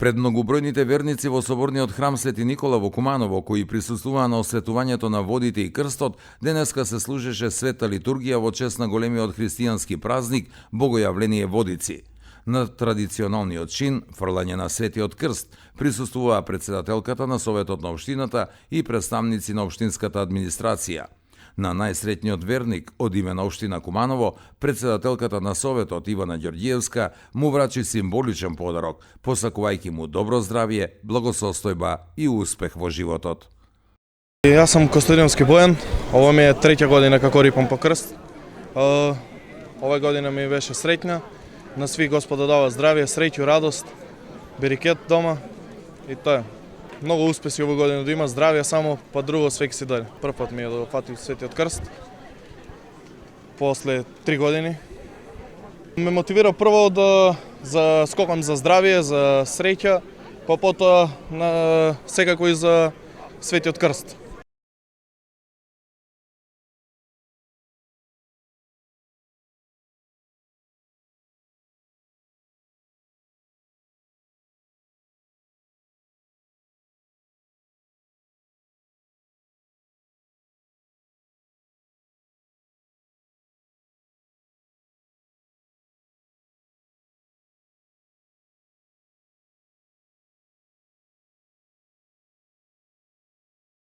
Пред многобројните верници во соборниот храм Свети Никола во Куманово, кои присуствуваа на осветувањето на водите и крстот, денеска се служеше света литургија во чест на големиот христијански празник Богојавление Водици. На традиционалниот чин, фрлање на Светиот крст, присуствуваа председателката на Советот на општината и представници на општинската администрација. На најсретниот верник од име на општина Куманово, председателката на Советот Ивана Ѓорѓиевска му врачи символичен подарок, посакувајќи му добро здравје, благосостојба и успех во животот. Јас сум Костадиновски Бојан, ова ми е треќа година како рипам по крст. Ова година ми беше среќна, на сви Господа дава здравје, среќу, радост, берекет дома и тоа е. Многу успеси оваа година да има, здравје само, па друго свеќе си дојде. Прв пат ми е да фатил Светиот крст, после 3 години. Ме мотивира прво да скокам за здравје, за среќа, па потоа секако и за Светиот крст.